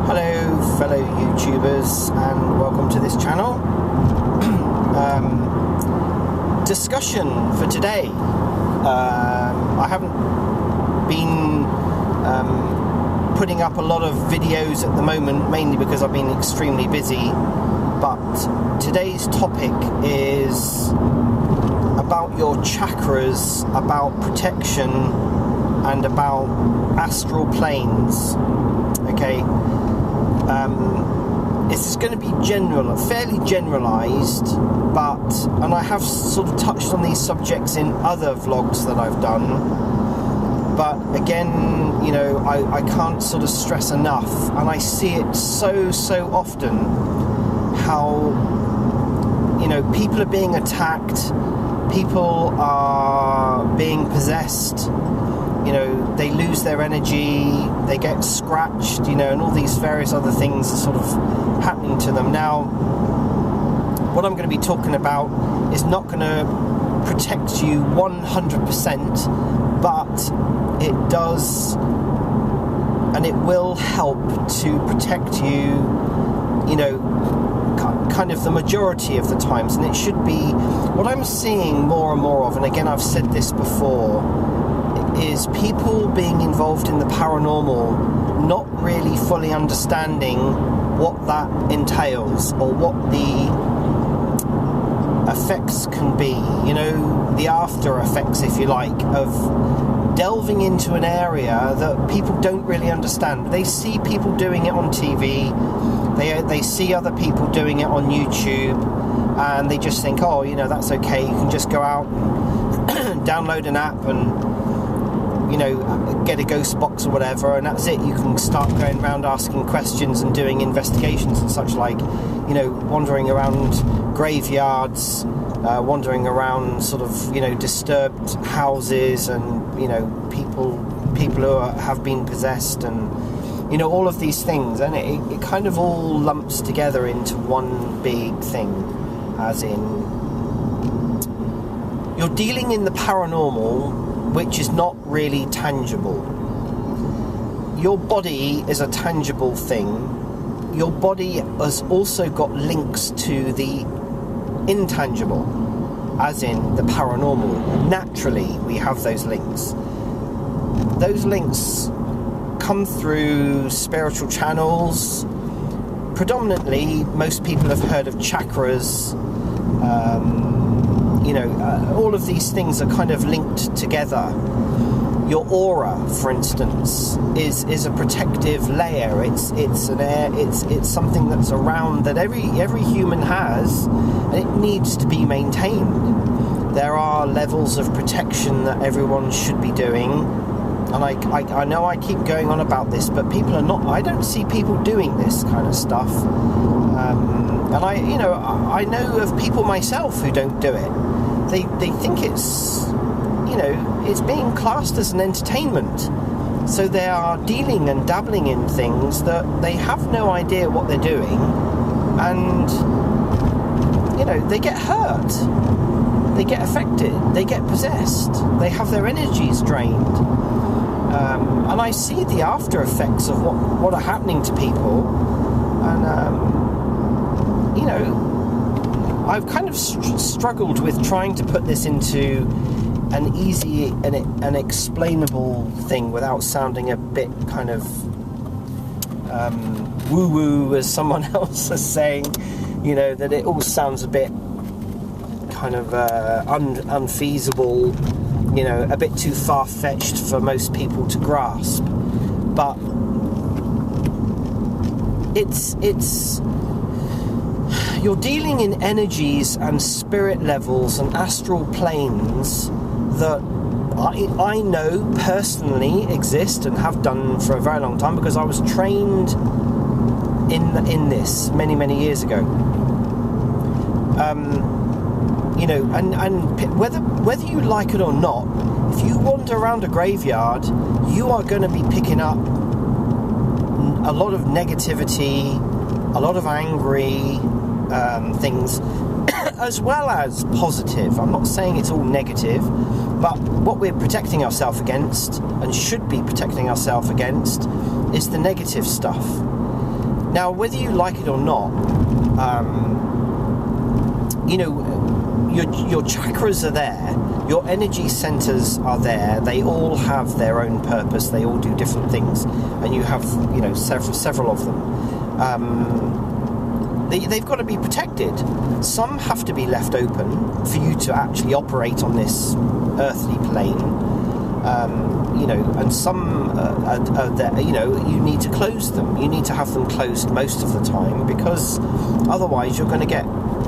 Hello fellow YouTubers and welcome to this channel. Discussion for today. I haven't been putting up a lot of videos at the moment, mainly because I've been extremely busy, but today's topic is about your chakras, about protection and about astral planes. Okay, it's going to be fairly generalised, and I have sort of touched on these subjects in other vlogs that I've done, but again, you know, I can't sort of stress enough, and I see it so often, how, you know, people are being attacked, people are being possessed, you know, they lose their energy, they get scratched, you know, and all these various other things are sort of happening to them. Now, what I'm going to be talking about is not going to protect you 100%, but it does, and it will help to protect you, you know, kind of the majority of the times. And it should be, what I'm seeing more and more of, and again, I've said this before, is people being involved in the paranormal not really fully understanding what that entails, or what the effects can be, you know, the after effects, if you like, of delving into an area that people don't really understand. They see people doing it on TV, they see other people doing it on YouTube, and they just think, oh, you know, that's okay, you can just go out and download an app and, you know, get a ghost box or whatever, and that's it. You can start going around asking questions and doing investigations and such, like, you know, wandering around graveyards, wandering around sort of, you know, disturbed houses, and, you know, people who have been possessed, and, you know, all of these things, and it kind of all lumps together into one big thing, as in, you're dealing in the paranormal, which is not really tangible. Your body is a tangible thing. Your body has also got links to the intangible, as in the paranormal. Naturally, we have those links. Those links come through spiritual channels. Predominantly, most people have heard of chakras. You know, all of these things are kind of linked together. Your aura, for instance, is a protective layer. It's an air. It's something that's around, that every human has, and it needs to be maintained. There are levels of protection that everyone should be doing, and I know I keep going on about this, but people are not. I don't see people doing this kind of stuff, and I know of people myself who don't do it. They think it's, you know, it's being classed as an entertainment. So they are dealing and dabbling in things that they have no idea what they're doing, and, you know, they get hurt, they get affected, they get possessed, they have their energies drained. And I see the after effects of what are happening to people, and, you know, I've kind of struggled with trying to put this into an easy and explainable thing without sounding a bit kind of woo-woo, as someone else is saying, you know, that it all sounds a bit kind of unfeasible, you know, a bit too far-fetched for most people to grasp. But it's you're dealing in energies and spirit levels and astral planes that I know personally exist and have done for a very long time, because I was trained in this many years ago. You know, and whether you like it or not, if you wander around a graveyard, you are going to be picking up a lot of negativity, a lot of angry things, as well as positive. I'm not saying it's all negative, but what we're protecting ourselves against, and should be protecting ourselves against, is the negative stuff. Now, whether you like it or not, your chakras are there, your energy centers are there. They all have their own purpose. They all do different things, and you have several of them. They've got to be protected. Some have to be left open for you to actually operate on this earthly plane. And some are there, you need to close them. You need to have them closed most of the time, because otherwise you're going to get,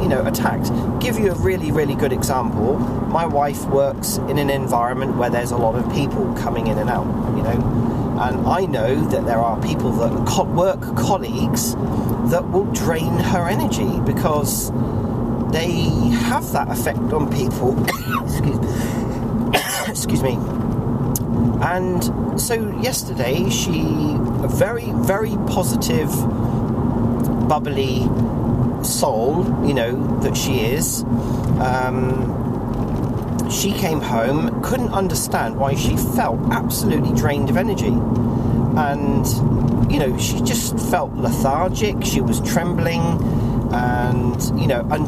attacked. Give you a really, really good example. My wife works in an environment where there's a lot of people coming in and out, and I know that there are people that work colleagues that will drain her energy because they have that effect on people. Excuse me. And so yesterday, a very, very positive, bubbly soul, that she is, she came home, couldn't understand why she felt absolutely drained of energy. And, she just felt lethargic, she was trembling, and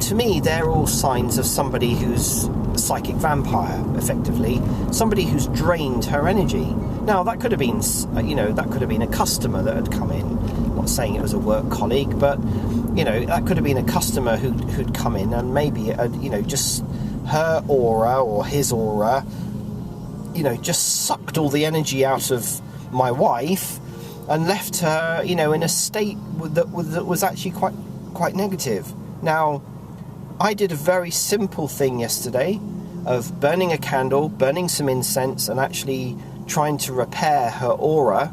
to me, they're all signs of somebody who's a psychic vampire, effectively, somebody who's drained her energy. Now, that could have been, a customer that had come in. I'm not saying it was a work colleague, but, that could have been a customer who'd come in, and maybe, just her aura or his aura, just sucked all the energy out of my wife and left her, in a state that was actually quite negative. Now, I did a very simple thing yesterday of burning a candle, burning some incense, and actually trying to repair her aura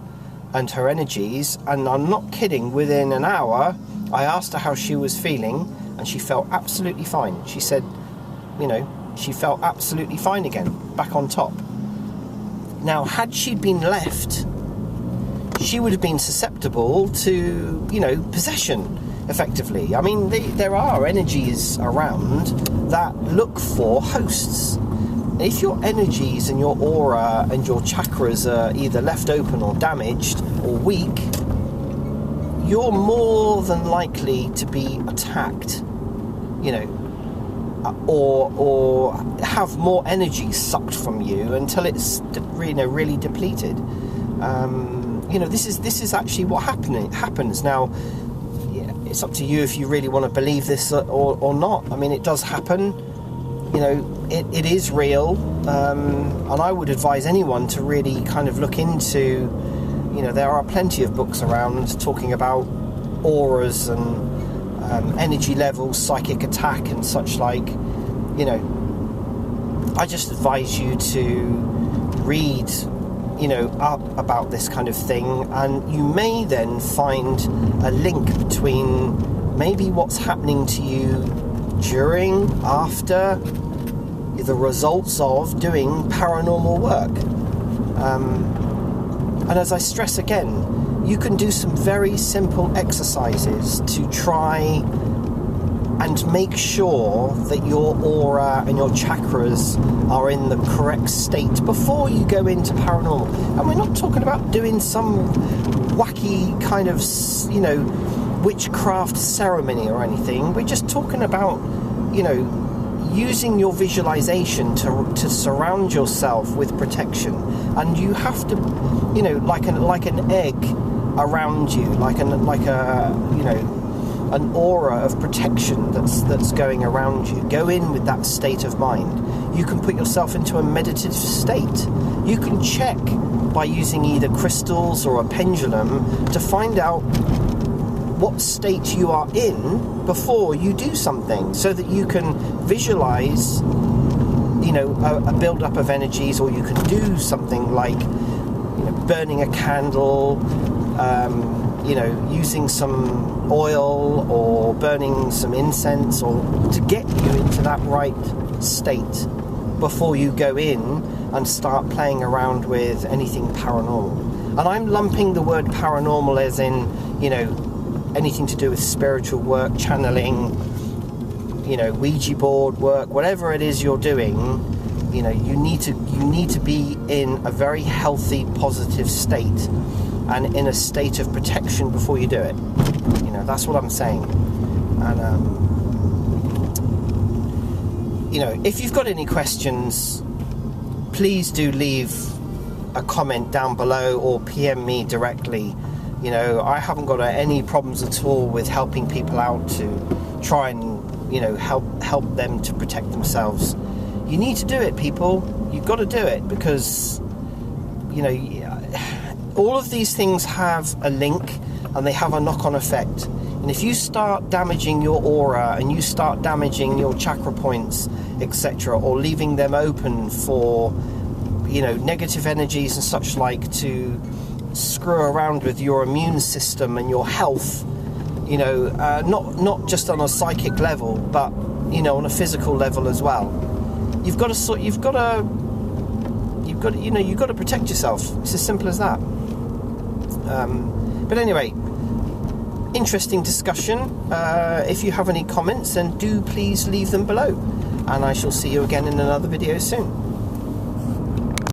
and her energies. And I'm not kidding, within an hour, I asked her how she was feeling, and she felt absolutely fine. She said, she felt absolutely fine again, back on top. Now, had she been left, she would have been susceptible to, possession, effectively. I mean, there are energies around that look for hosts. If your energies and your aura and your chakras are either left open or damaged or weak, you're more than likely to be attacked, or have more energy sucked from you until it's really depleted. This is actually what happens. Now, it's up to you if you really want to believe this or not. I mean, it does happen. It is real, and I would advise anyone to really kind of look into. There are plenty of books around talking about auras and energy levels, psychic attack, and such like. I just advise you to read, up about this kind of thing, and you may then find a link between maybe what's happening to you during, after, the results of doing paranormal work. And as I stress again, you can do some very simple exercises to try and make sure that your aura and your chakras are in the correct state before you go into paranormal. And we're not talking about doing some wacky kind of, witchcraft ceremony or anything. We're just talking about, using your visualization to surround yourself with protection. And you have to, like an egg around you, an aura of protection that's going around you. Go in with that state of mind. You can put yourself into a meditative state. You can check by using either crystals or a pendulum to find out what state you are in before you do something, so that you can visualize a build-up of energies, or you can do something like burning a candle, using some oil or burning some incense, or to get you into that right state before you go in and start playing around with anything paranormal. And I'm lumping the word paranormal as in, anything to do with spiritual work, channeling, Ouija board work, whatever it is you're doing. You need to be in a very healthy, positive state and in a state of protection before you do it. You know, that's what I'm saying. And you know, if you've got any questions, please do leave a comment down below or PM me directly. You know, I haven't got any problems at all with helping people out to try and, you know, help them to protect themselves. You need to do it, people. You've got to do it, because, you know, all of these things have a link and they have a knock-on effect. And if you start damaging your aura and you start damaging your chakra points, etc., or leaving them open for, you know, negative energies and such like to screw around with your immune system and your health, you know, not just on a psychic level, but, you know, on a physical level as well. You've got to protect yourself. It's as simple as that. But anyway, interesting discussion. If you have any comments, then do please leave them below, and I shall see you again in another video soon.